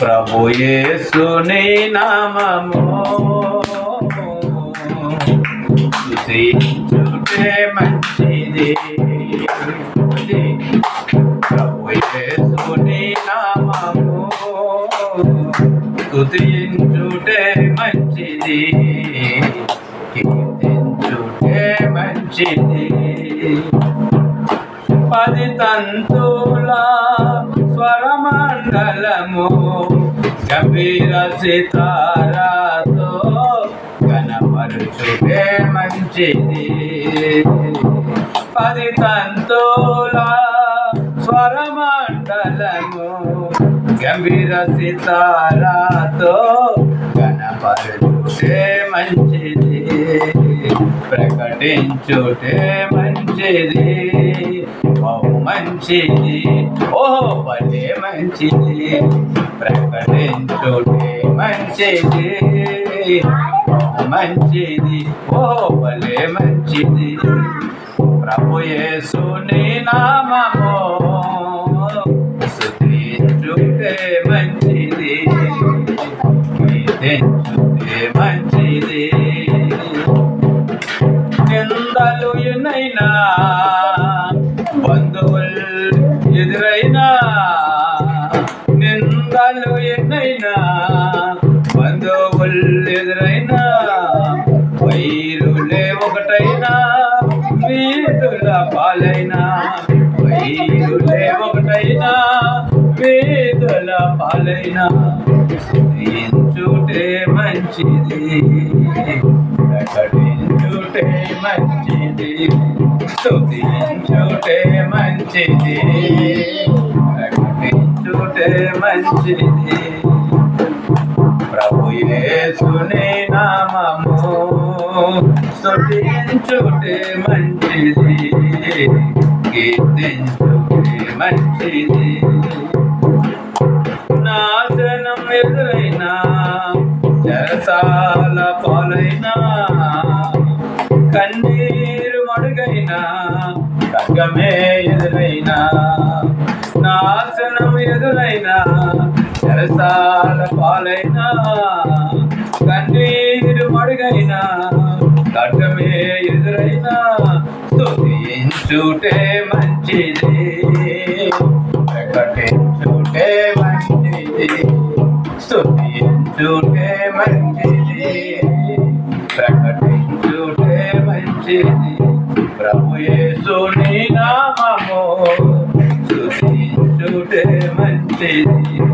ప్రభు యేసుని నామము స్తుతించుటే మంచిది. ప్రభు యేసుని నామము స్తుతించుటే మంచిది, కీర్తించుటే మంచిది. 10 తంతుల స్వరమండలము గంభీర సితారాతో గణపరుచుటే మంచిది. 10 తంతుల స్వరమండలము గంభీర సితారాతో గణపరుచుటే మంచిది, ప్రకటించుటే మంచిది. బహు మంచిది, ఓహో భలే మంచిది. ప్రకటించుటే మంచిది, బహు మంచిది, ఓహో భలే మంచిది. ప్రభు యేసుని నామము స్తుతించుటే మంచిది, కీర్తించుటే మంచిది. నిందలు ఎన్నైనా బంధువులు ఎదురైనా, నిందలు ఎన్నైనా బంధువులు ఎదురైనా, వైరులే ఒకటైనా వీధుల పాలైనా, వైరులే ఒకటైనా వీధుల పాలైనా, స్తుతించుటే మంచిది, ప్రకటించుటే మంచిది. స్తుతించుటే మంచిది, ప్రకటించుటే మంచిది. ప్రభు యేసుని నామము స్తుతించుటే మంచిది, కీర్తించుటే మంచిది. నాశనం ఎదురైనా చెరసాల పాలైనా, కన్నీరు మడుగైనా ఖడ్గమే ఎదురైనా, నాశనం ఎదురైనా చెరసాల పాలైనా, కన్నీరు మడుగైనా ఖడ్గమే ఎదురైనా, స్తుతించుటే మంచిది, ప్రకటించుటే మంచిది. స్తుతించుటే మంచిది, ప్రకటించుటే మంచిది. ప్రభు యేసుని నామము స్తుతించుటే మంచిది.